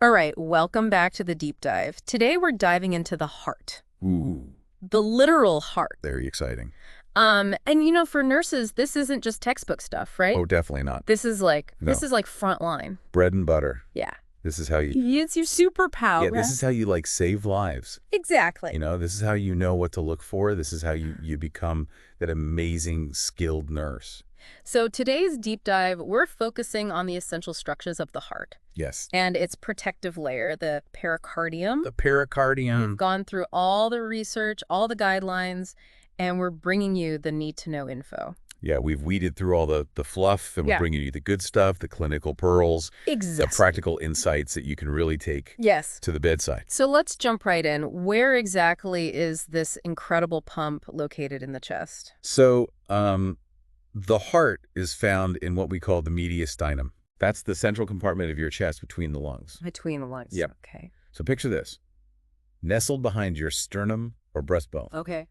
All right, welcome back to the deep dive. Today we're diving into the heart, Ooh, the literal heart. very exciting. And for nurses, this isn't just textbook stuff, right? Oh, definitely not. This is like No. frontline. Bread and butter. Yeah. This is how you... It's your superpower. Yeah, this is how you, save lives. Exactly. This is how you know what to look for. This is how you become that amazing, skilled nurse. So today's deep dive, we're focusing on the essential structures of the heart Yes. and its protective layer, the pericardium. The pericardium. We've gone through all the research, all the guidelines, and we're bringing you the need-to-know info. Yeah, we've weeded through all the fluff, and we're Yeah. bringing you the good stuff, the clinical pearls, Exactly. the practical insights that you can really take Yes. to the bedside. So let's jump right in. Where exactly is this incredible pump located in the chest? So, the heart is found in what we call the mediastinum. That's the central compartment of your chest between the lungs. Between the lungs. Yep. Okay. So picture this. Nestled behind your sternum or breastbone. Okay.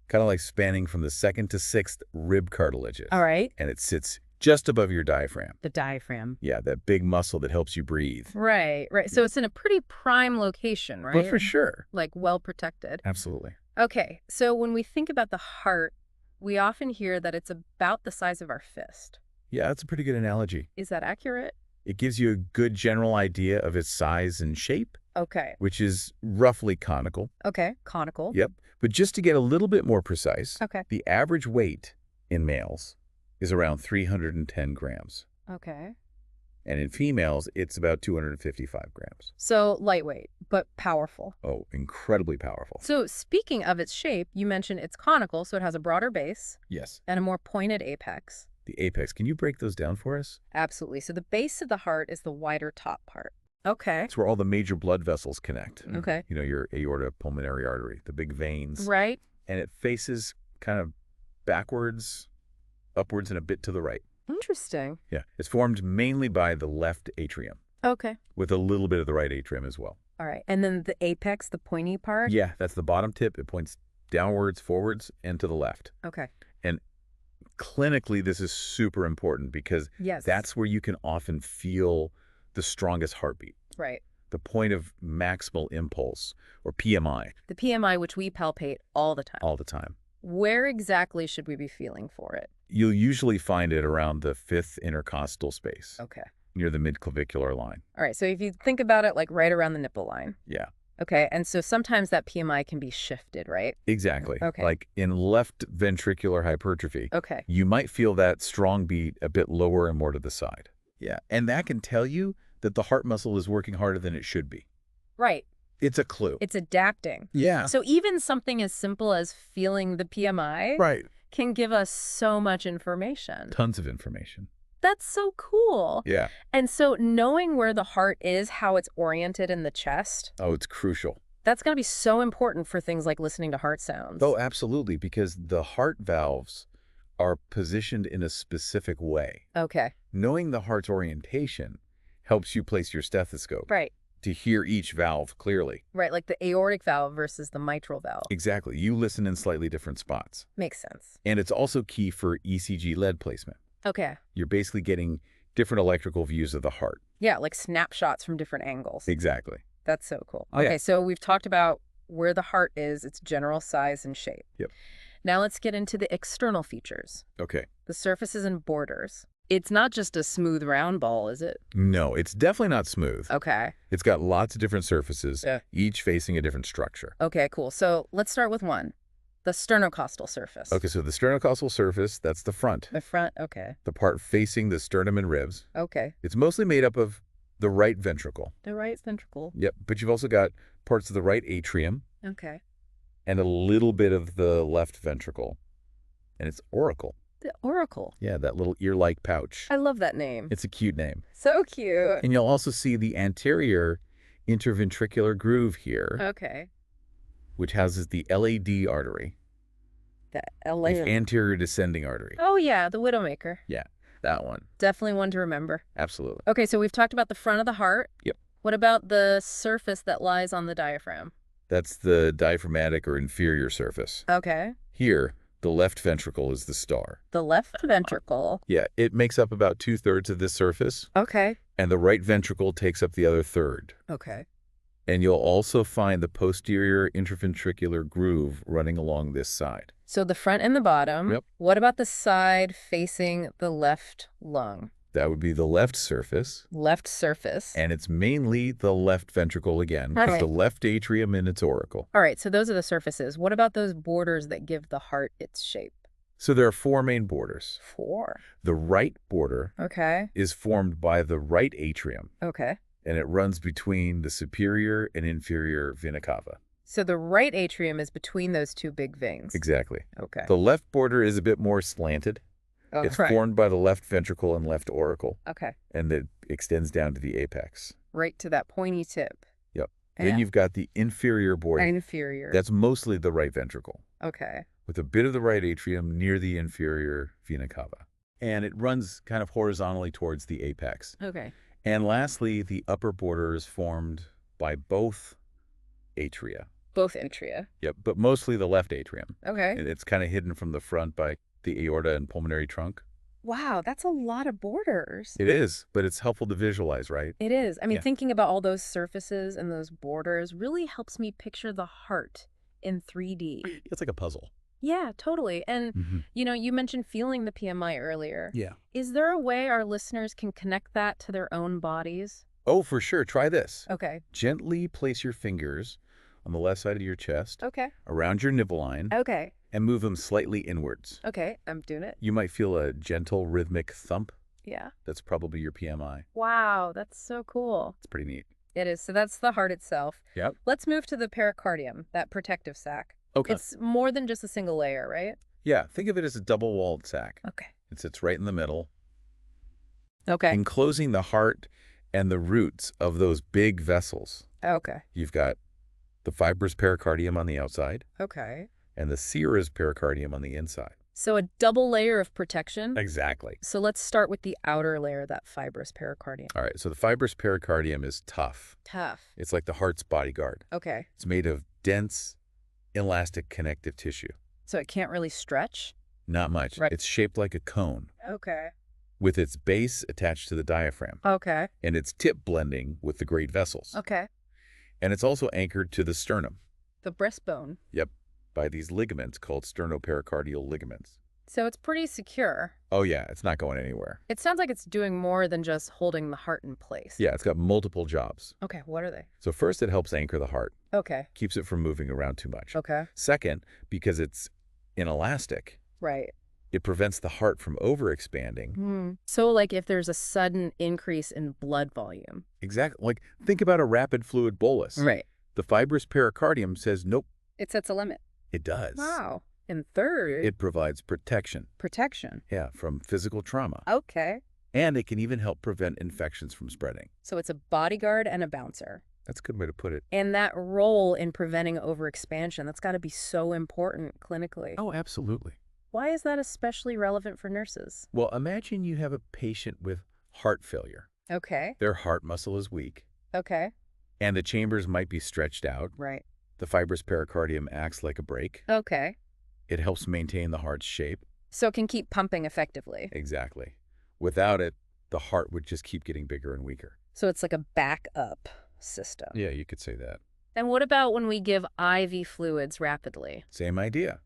Kind of like spanning from the 2nd to 6th rib cartilages. All right. And it sits just above your diaphragm. The diaphragm. Yeah, that big muscle that helps you breathe. Right. So it's in a pretty prime location, right? But for sure. Like well protected. Absolutely. Okay. So when we think about the heart, we often hear that it's about the size of our fist. Yeah, that's a pretty good analogy. Is that accurate? It gives you a good general idea of its size and shape, Okay. which is roughly conical. Okay. Conical. Yep. But just to get a little bit more precise, Okay. the average weight in males is around 310 grams. Okay. And in females, it's about 255 grams. So lightweight, but powerful. Oh, incredibly powerful. So speaking of its shape, you mentioned it's conical, so it has a broader base Yes. and a more pointed apex. The apex. Can you break those down for us? Absolutely. So the base of the heart is the wider top part. Okay. It's where all the major blood vessels connect. Okay. Your aorta, pulmonary artery, the big veins. Right. And it faces kind of backwards, upwards, and a bit to the right. Interesting. Yeah. It's formed mainly by the left atrium, Okay. with a little bit of the right atrium as well. All right. And then the apex, the pointy part? Yeah, that's the bottom tip. It points downwards, forwards, and to the left. Okay. And clinically, this is super important because Yes. that's where you can often feel the strongest heartbeat, right. the point of maximal impulse, or PMI, The PMI, which we palpate all the time. all the time. Where exactly should we be feeling for it? You'll usually find it around the 5th intercostal space, Okay. near the midclavicular line. All right. So if you think about it like right around the nipple line. Yeah, Okay. And so sometimes that PMI can be shifted, right? exactly. Okay. Like in left ventricular hypertrophy, Okay. you might feel that strong beat a bit lower and more to the side. Yeah, and that can tell you that the heart muscle is working harder than it should be. Right. It's a clue. It's adapting. Yeah. So even something as simple as feeling the PMI Right. can give us so much information. Tons of information. That's so cool. Yeah. And so knowing where the heart is, how it's oriented in the chest, Oh, it's crucial. that's going to be so important for things like listening to heart sounds. Oh, absolutely, because the heart valves are positioned in a specific way. Okay. Knowing the heart's orientation helps you place your stethoscope Right. to hear each valve clearly. Right. Like the aortic valve versus the mitral valve. Exactly. You listen in slightly different spots. Makes sense. And it's also key for ECG lead placement. Okay. You're basically getting different electrical views of the heart. Yeah. Like snapshots from different angles. Exactly. That's so cool. Oh, yeah. Okay. So we've talked about where the heart is, its general size and shape. Yep. Now let's get into the external features, Okay. the surfaces and borders. It's not just a smooth round ball, is it? No, it's definitely not smooth. Okay. It's got lots of different surfaces, Yeah. each facing a different structure. Okay, cool. So let's start with one, the sternocostal surface. Okay, so the sternocostal surface, that's the front. The front, okay. The part facing the sternum and ribs. Okay. It's mostly made up of the right ventricle. The right ventricle. Yep, but you've also got parts of the right atrium Okay. and a little bit of the left ventricle. And it's auricle. The auricle. Yeah, that little ear-like pouch. I love that name. It's a cute name. So cute. And you'll also see the anterior interventricular groove here, Okay. which houses the LAD artery, The the LA. anterior descending artery. Oh, yeah, the Widowmaker. Yeah, that one. Definitely one to remember. Absolutely. Okay, so we've talked about the front of the heart. Yep. What about the surface that lies on the diaphragm? That's the diaphragmatic or inferior surface. Okay. Here, The left ventricle is the star. The left ventricle. Yeah, it makes up about 2/3 of this surface, Okay. and the right ventricle takes up the other third. Okay. And you'll also find the posterior interventricular groove running along this side. So the front and the bottom. Yep. What about the side facing the left lung? That would be the left surface, Left surface. and it's mainly the left ventricle again, Okay. with the left atrium in its auricle. All right, so those are the surfaces. What about those borders that give the heart its shape? So there are 4 main borders. 4. The right border Okay. is formed by the right atrium, Okay. and it runs between the superior and inferior vena cava. So the right atrium is between those two big veins. Exactly. Okay. The left border is a bit more slanted. Oh, It's right. formed by the left ventricle and left auricle, Okay. and it extends down to the apex. Right to that pointy tip. Yep. Yeah. Then you've got the inferior border. Inferior. That's mostly the right ventricle, Okay. with a bit of the right atrium near the inferior vena cava. And it runs kind of horizontally towards the apex. Okay. And lastly, the upper border is formed by both atria. Both atria. Yep, but mostly the left atrium. Okay. And it's kind of hidden from the front by the aorta and pulmonary trunk. Wow, that's a lot of borders. It is, but it's helpful to visualize, right? It is. I mean, Yeah. thinking about all those surfaces and those borders really helps me picture the heart in 3D. It's like a puzzle. Yeah, totally. And, Mm-hmm. you mentioned feeling the PMI earlier. Yeah. Is there a way our listeners can connect that to their own bodies? Oh, for sure. Try this. Okay. Gently place your fingers on the left side of your chest, Okay. around your nipple line, Okay. and move them slightly inwards. Okay. I'm doing it. You might feel a gentle rhythmic thump. Yeah. That's probably your PMI. Wow, that's so cool. It's pretty neat. It is. So that's the heart itself. Yep. Let's move to the pericardium, that protective sac. Okay. It's more than just a single layer, right? Yeah, think of it as a double-walled sac. Okay. It sits right in the middle, Okay. enclosing the heart and the roots of those big vessels. Okay. You've got the fibrous pericardium on the outside Okay. and the Cirrus pericardium on the inside. So a double layer of protection. Exactly. So let's start with the outer layer, that fibrous pericardium. All right, so the fibrous pericardium is tough. Tough. It's like the heart's bodyguard. Okay. It's made of dense, elastic connective tissue. So it can't really stretch? Not much. Right. It's shaped like a cone, Okay. with its base attached to the diaphragm, Okay. and its tip blending with the great vessels. Okay. And it's also anchored to the sternum. The breastbone. Yep, by these ligaments called sternopericardial ligaments. So it's pretty secure. Oh yeah, it's not going anywhere. It sounds like it's doing more than just holding the heart in place. Yeah, it's got multiple jobs. Okay, what are they? So first, it helps anchor the heart, Okay. keeps it from moving around too much. Okay. Second, because it's inelastic, Right. it prevents the heart from overexpanding. So like if there's a sudden increase in blood volume. Exactly. Like, think about a rapid fluid bolus. Right. The fibrous pericardium says, nope, It sets a limit. it does. Wow. And third, It provides protection, protection. yeah, from physical trauma. Okay. And it can even help prevent infections from spreading. So it's a bodyguard and a bouncer. That's a good way to put it. And that role in preventing overexpansion, that's got to be so important clinically. Oh, absolutely. Why is that especially relevant for nurses? Well, imagine you have a patient with heart failure. Okay. Their heart muscle is weak, Okay. and the chambers might be stretched out. Right. The fibrous pericardium acts like a brake. Okay. It helps maintain the heart's shape. So it can keep pumping effectively. Exactly. Without it, the heart would just keep getting bigger and weaker. So it's like a backup system. Yeah, you could say that. And what about when we give IV fluids rapidly? Same idea.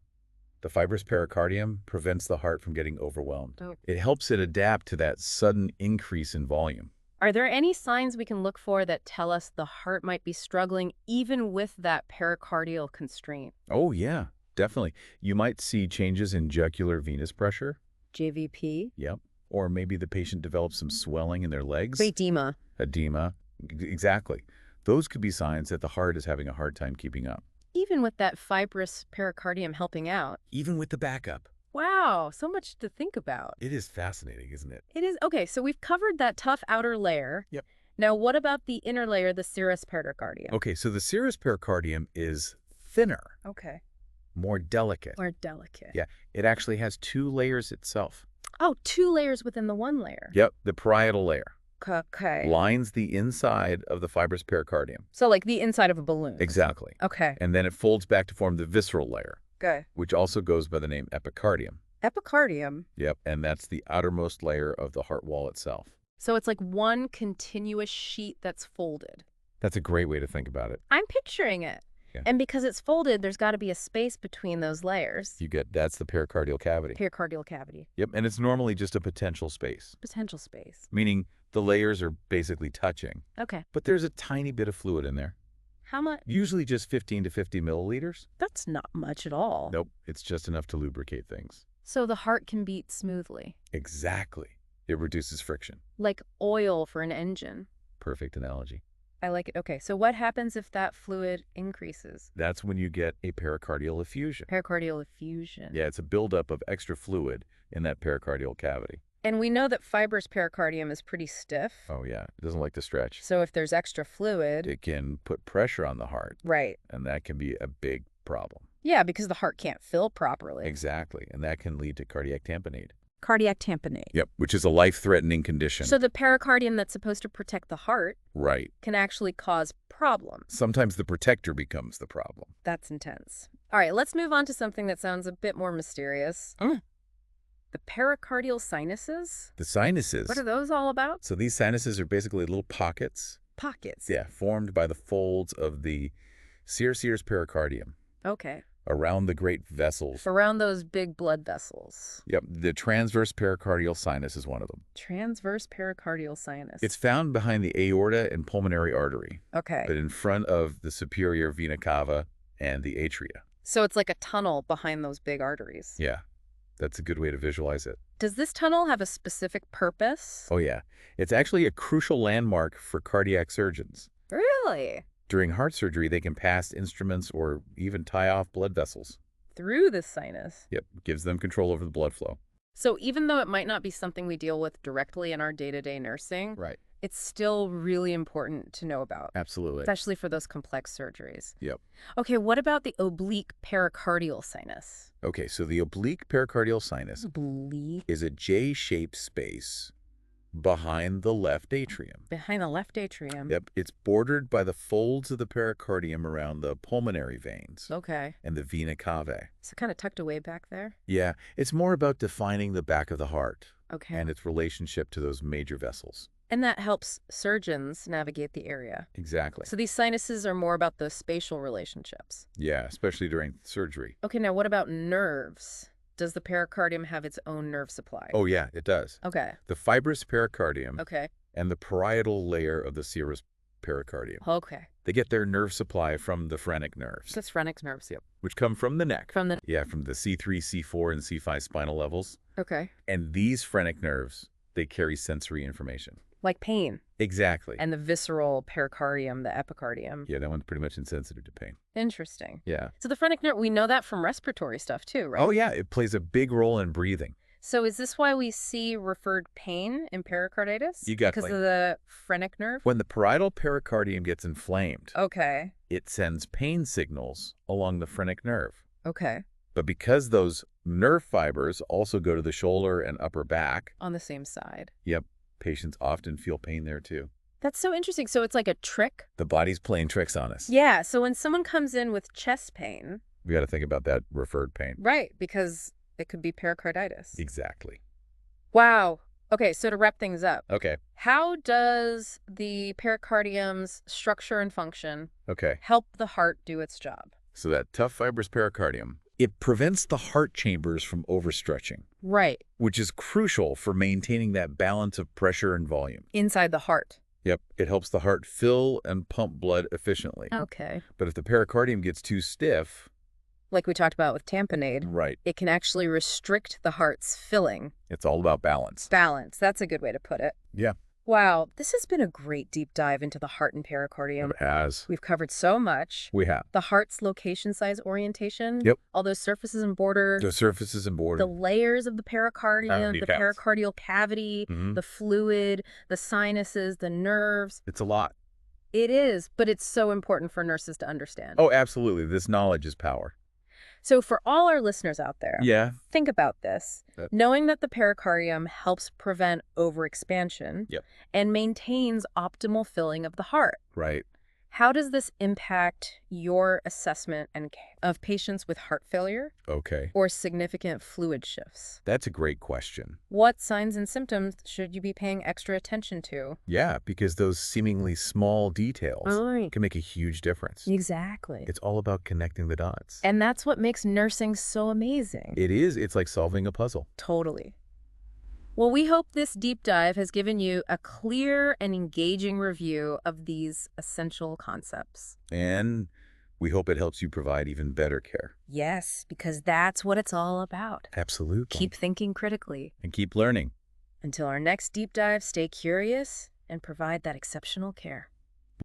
The fibrous pericardium prevents the heart from getting overwhelmed. Oh. It helps it adapt to that sudden increase in volume. Are there any signs we can look for that tell us the heart might be struggling even with that pericardial constraint? Oh, yeah, definitely. You might see changes in jugular venous pressure. JVP? Yep. Or maybe the patient develops some swelling in their legs. Edema. Edema. Exactly. Those could be signs that the heart is having a hard time keeping up. Even with that fibrous pericardium helping out. Even with the backup. Wow, so much to think about. It is fascinating, isn't it? It is. Okay, so we've covered that tough outer layer. Yep. Now, what about the inner layer, the serous pericardium? Okay, so the serous pericardium is thinner, Okay. more delicate. More delicate. Yeah, it actually has 2 layers itself. Oh, 2 layers within the 1 layer. Yep, the parietal layer Okay. lines the inside of the fibrous pericardium. So like the inside of a balloon. Exactly. Okay. And then it folds back to form the visceral layer. Good. which also goes by the name epicardium. Epicardium. Yep, and that's the outermost layer of the heart wall itself. So it's like one continuous sheet that's folded. That's a great way to think about it. I'm picturing it. Yeah. And because it's folded, there's got to be a space between those layers. That's the pericardial cavity. Pericardial cavity. Yep, and it's normally just a potential space, Potential space. meaning the layers are basically touching, Okay. but there's a tiny bit of fluid in there, How much? usually just 15 to 50 milliliters. That's not much at all. Nope, it's just enough to lubricate things. So the heart can beat smoothly. Exactly. It reduces friction. Like oil for an engine. Perfect analogy. I like it. Okay, so what happens if that fluid increases? That's when you get a pericardial effusion. Pericardial effusion. Yeah, it's a buildup of extra fluid in that pericardial cavity. And we know that fibrous pericardium is pretty stiff. Oh, yeah. It doesn't like to stretch. So if there's extra fluid... It can put pressure on the heart, Right. and that can be a big problem. Yeah, because the heart can't fill properly. Exactly, and that can lead to cardiac tamponade. Cardiac tamponade. Yep, which is a life-threatening condition. So the pericardium that's supposed to protect the heart Right. can actually cause problems. Sometimes the protector becomes the problem. That's intense. All right, let's move on to something that sounds a bit more mysterious. The pericardial sinuses? The sinuses. What are those all about? So these sinuses are basically little pockets, Pockets. yeah, formed by the folds of the Cirrus pericardium Okay. around the great vessels. Around those big blood vessels. Yep, the transverse pericardial sinus is one of them. Transverse pericardial sinus. It's found behind the aorta and pulmonary artery, Okay. but in front of the superior vena cava and the atria. So it's like a tunnel behind those big arteries. Yeah, that's a good way to visualize it. Does this tunnel have a specific purpose? Oh yeah, it's actually a crucial landmark for cardiac surgeons. Really? During heart surgery, they can pass instruments or even tie off blood vessels. Through the sinus? Yep, gives them control over the blood flow. So even though it might not be something we deal with directly in our day-to-day nursing, Right. it's still really important to know about, Absolutely. especially for those complex surgeries. Yep. Okay, what about the oblique pericardial sinus? Okay, so the oblique pericardial sinus Oblique? is a J-shaped space behind the left atrium. Behind the left atrium? Yep, it's bordered by the folds of the pericardium around the pulmonary veins Okay. and the vena cava. So kind of tucked away back there? Yeah, it's more about defining the back of the heart Okay. and its relationship to those major vessels. And that helps surgeons navigate the area. Exactly. So these sinuses are more about the spatial relationships. Yeah, especially during surgery. Okay, now what about nerves? Does the pericardium have its own nerve supply? Oh, yeah, it does. Okay. The fibrous pericardium Okay. and the parietal layer of the Cirrus pericardium. Okay. They get their nerve supply from the phrenic nerves. That's phrenic nerves. Yep, which come from the neck. From the... Yeah, from the C3, C4, and C5 spinal levels. Okay. And these phrenic nerves, they carry sensory information. Like pain. Exactly. And the visceral pericardium, the epicardium. Yeah, that one's pretty much insensitive to pain. Interesting. Yeah. So the phrenic nerve, we know that from respiratory stuff too, right? Oh, yeah, it plays a big role in breathing. So is this why we see referred pain in pericarditis? You got Because like- of the phrenic nerve? When the parietal pericardium gets inflamed, Okay. it sends pain signals along the phrenic nerve. Okay. But because those nerve fibers also go to the shoulder and upper back, On the same side. yep, patients often feel pain there too. That's so interesting. So it's like a trick? The body's playing tricks on us. Yeah. So when someone comes in with chest pain, We got to think about that referred pain. right, because it could be pericarditis. Exactly. Wow. Okay, so to wrap things up, Okay. how does the pericardium's structure and function Okay. help the heart do its job? So that tough fibrous pericardium, it prevents the heart chambers from overstretching, Right. which is crucial for maintaining that balance of pressure and volume. Inside the heart. Yep, it helps the heart fill and pump blood efficiently. Okay. But if the pericardium gets too stiff, Like we talked about with tamponade, right, it can actually restrict the heart's filling. it's all about balance. Balance. That's a good way to put it. Yeah, Wow. This has been a great deep dive into the heart and pericardium. it has. We've covered so much. We have. The heart's location, size, orientation. Yep. All those surfaces and borders. The surfaces and The border. layers of the pericardium, the Details. pericardial cavity, Mhm. the fluid, the sinuses, the nerves. It's a lot. It is, but it's so important for nurses to understand. Oh, absolutely. This knowledge is power. So for all our listeners out there, Yeah. think about this. That- Knowing that the pericardium helps prevent overexpansion Yep. and maintains optimal filling of the heart. Right. How does this impact your assessment of patients with heart failure Okay. or significant fluid shifts? That's a great question. What signs and symptoms should you be paying extra attention to? Yeah, because those seemingly small details Right. can make a huge difference. Exactly. It's all about connecting the dots. And that's what makes nursing so amazing. It is. It's like solving a puzzle. Totally. Well, we hope this deep dive has given you a clear and engaging review of these essential concepts. And we hope it helps you provide even better care. Yes, because that's what it's all about. Absolutely. Keep thinking critically. And keep learning. Until our next deep dive, stay curious and provide that exceptional care.